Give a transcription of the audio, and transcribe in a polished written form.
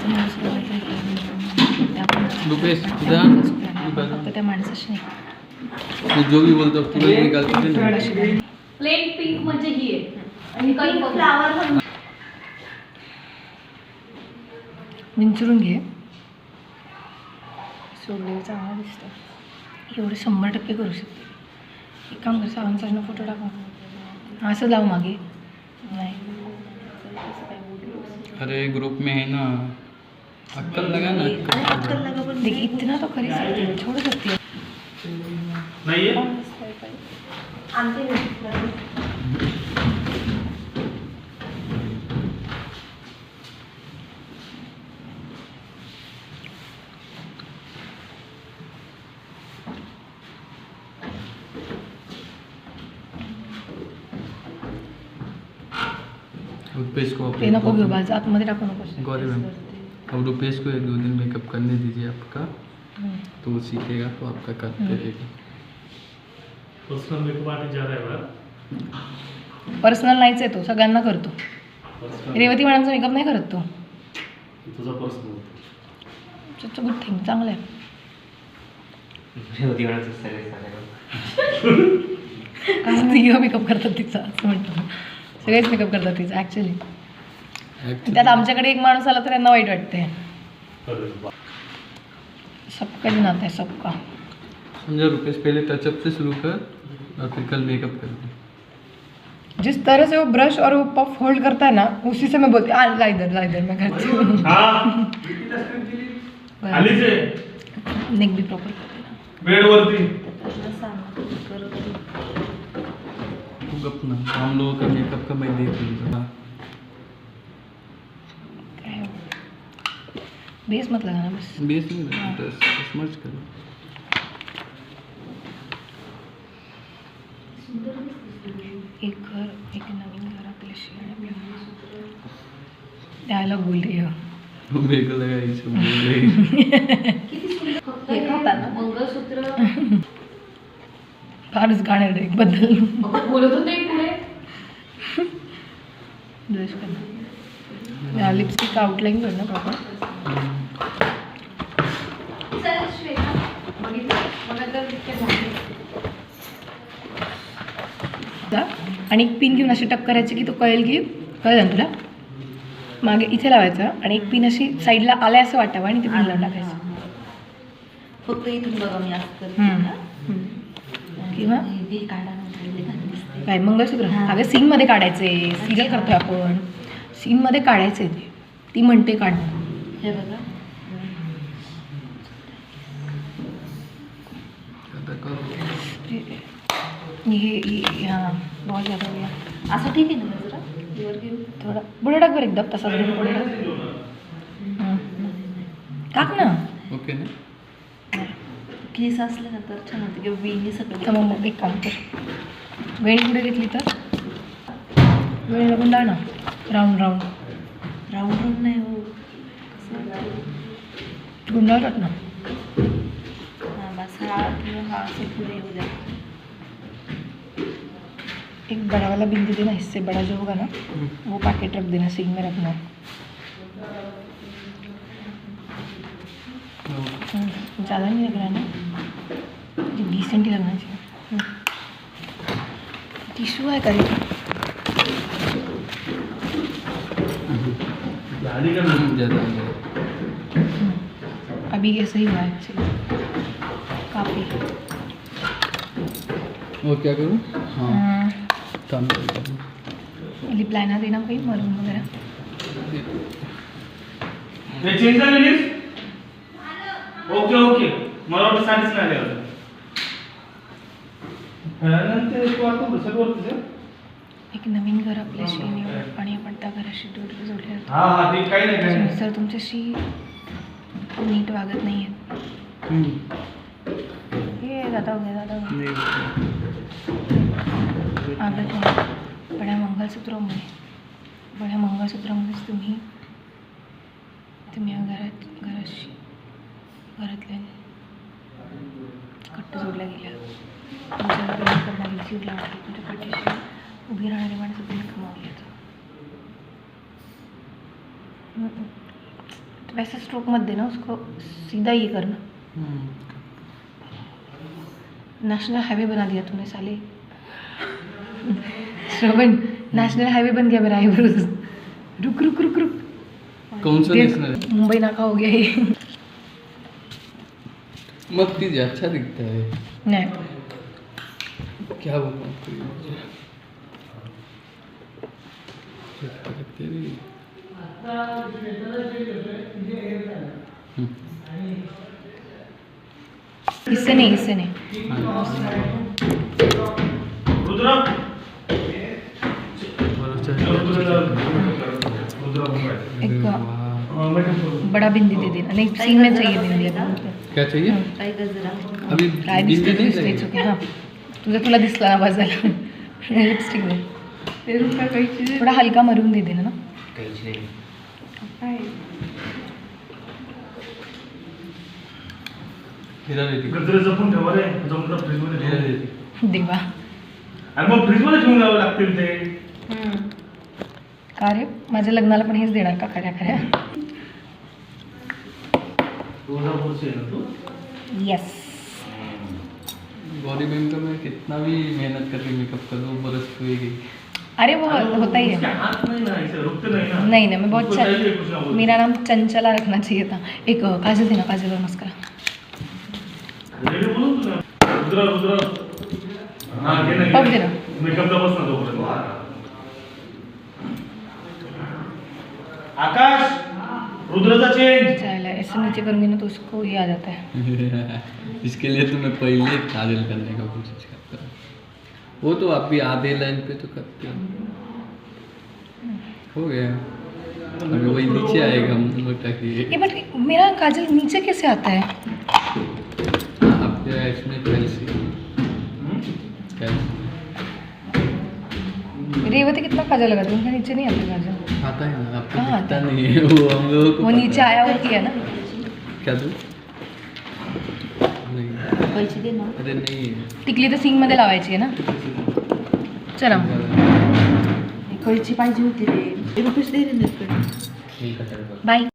देवाचं माणूस बघायचं फक्त त्या माणसाशी नाही. जो भी बोलतो प्लेन पिंक म्हणजे ही आहे आणि काही फ्लावर विंचरून घे. सोडले चांगला दिसतं. एवढे 100% करू शकते. एक काम कर, सावंतचा फोटो टाकू. असं लाव मागे. नाही अरे ग्रुप में है ना, अक्कल लगा ना. अक्कल लगा पण देख इतना तो खरी सकती है, छोड़ सकती है. नहीं है रुपेश को ते नको घेऊ बाजू आतमध्ये टाकू नको. गौरी मैम, अब रुपेश को 1-2 दिन मेकअप करने दीजिए आपका, तो वो सीखेगा तो आपका करते रहेगा. पर्सनल मेकअप आर्टिस्ट जा रहा है बड़ा. पर्सनल नाहीच आहे तो, सगळ्यांना करतो. रेवती मॅडमचा मेकअप नाही करत तो. तुझा पर्सनल त्याचं गुड थिंग चांगलं आहे. रेवती मॅडमचं सगळे काय मेकअप करतात तिचा असं म्हणतो. सगळेच मेकअप करतात तिचा ॲक्च्युली. त्यात आमच्याकडे एक माणूस आला तर त्यांना वाईट वाटते. सबका भी नाता है सबका. समझा रुपेश, पहले टचअप से शुरू कर और फिर कल मेकअप कर दे. जिस तरह से वो ब्रश और वो पफ होल्ड करता है ना, उसी से मैं बोलती ला इधर मैं करती हूँ. आली से नेक भी प्रॉपर करते ना. बेड वरती तू गप ना, हम लोगों का मेकअप का मैं देख लूँगा. बेस मत लगाना बस. बेस नहीं लगा, बस मर्ज कर. एक नवीन घर आपल्या शिवाय डायलॉग बोल रही हो. मेरे को लगा ये सब बोल रही. मंगळसूत्र फारच गाणं एक बद्दल बोलत होते पुढे. ब्रश करणार. लिपस्टिक आउटलाईन कर ना प्रॉपर. आणि एक पिन घेऊन अशी टक करायची की तो कळेल की कळलं ना तुला. मागे इथे लावायचं आणि एक पिन अशी साईडला आलाय असं वाटावं आणि ते पिन लावून टाकायचं. फक्त इथून बघा मी असं करते ना. किंवा हे काढा ना. काय मंगळसूत्र अगं सीनमध्ये काढायचे. सिरियल करतोय आपण, सीनमध्ये काढायचे ते. ती म्हणते काढ. हे बघा हे हां बहुत ज़्यादा हो गया. असं ठीक आहे ना जरा वर घेऊ. थोडा पुढे टाक बरं एकदम तसाच घेऊन पुढे टाक. टाक ना. ओके ना. केस असले ना तर छान होते किंवा वेणी तर सगळं. मग एक काम कर, वेणी पुढे घेतली तर वेणीला गुंडाळ ना. राऊंड राऊंड राऊंड राऊंड नाही हो. गुंडाळतात ना. हां बस हा किंवा हा असं पुढे येऊ द्या. एक बड़ा वाला बिन दे देना. इससे बड़ा जो होगा ना वो पैकेट रख देना, सीन में रखना. ज़्यादा नहीं लग रहा है ना, डिसेंट ही लगना चाहिए. टिश्यू है करी. ज़्यादा अभी ऐसे ही हुआ है एक्चुअली काफ़ी. और क्या करूँ? हाँ काम लिप लाइनर देना कोई मरून वगैरह. ये चेंज झाली नीट. ओके मला वाटतं साडीच नाही आली. नंतर तू आता बसत वरतीच. एक नवीन घर आपल्याशी निवड आणि आपण त्या घराशी जोडले जातो. हा ते काही नाही. सर तुमच्याशी नीट वागत नाही आहेत. हे दादा हो गया आगत नाही. पण ह्या मंगळसूत्रामुळेच तुम्ही या घरातल्या कट्ट जोडल्या गेल्या. तुमच्यावर प्रेम करणारी जीव लावली. तुमच्या पाठीशी उभी राहणारी माणसं तुम्ही कमावली. वैसे स्ट्रोक मत देना उसको, सीधा ये करना। नेशनल हाईवे बना दिया तूने साले। श्रवण, नेशनल हाईवे बन गया मेरा आईब्रोज। रुक रुक रुक रुक। कौन सा देख, नेशनल? मुंबई नाका हो गया ये। मत कीजिए, अच्छा दिखता है। नहीं, क्या बोलूं आपको ये मुझे? तेरी इससे नहीं, इससे नहीं। रुद्रा एक वाह। बड़ा बिंदी दे देना। नहीं, सीन में चाहिए बिंदी अभी। क्या चाहिए? काय गजरा अभी काय बिंदी दिसते नहीं दिसते लगेगी? चुके हां, तुला दिसला ना बस झालं। लिपस्टिक दे, थोड़ा हलका मरून दे देना ना। काहीच नाही. हिरा देती. गजरे जपून ठेवा रे, जमलं फ्रीजमध्ये हिरा ठेवा. देती. देवा, आणि मग फ्रीजमध्ये ठेवून द्यावं लागतील ते. का रे, माझ्या लग्नाला पण हेच देणार का खऱ्या खऱ्या? तुळजापूरची आहे ना तू? यस। गौरी बहन का मैं कितना भी मेहनत करके मेकअप कर लूँ बरस हुएगी. अरे वो होता ही उसके है। हाथ नहीं ना, ऐसे रुकते नहीं ना. नहीं नहीं, मैं बहुत उसको चाहिए कुछ ना कुछ. मेरा नाम चंचला रखना चाहिए था। एक काजल देना, काजल और मस्करा। रेडी बोलून तुला. रुद्रा रुद्रा. हा, घे ना, पफ घे दे ना. ना। मेकअपला बस ना तोपर्यंत. आकाश, रुद्राचा चेंज. चल, ऐसे नीचे करूँगी ना तो उसको ये आ जाता है। इसके लिए तो मैं पहले काजल करने का कोशिश करता हूँ. वो तो आप भी आधे लाइन पे तो करते हो गया. अभी वही नीचे आएगा मोटा कि ये बट मेरा काजल नीचे कैसे आता है? आपके इसमें कैल्शियम रेवती कितना काजल लगा था, उनका नीचे नहीं आता काजल। आता है ना, आपको कहाँ दिखता आता है? नहीं है. वो हम लोगों को वो पता नीचे है. आया होती है ना। क्या तू नहीं? पैसे दे ना. अरे नहीं. टिकली तर सिंग मध्ये लावायची आहे ना. चला कळची पाहिजे होती रे. रुपीस दे रे नीटकडे. ठीक है. बाय.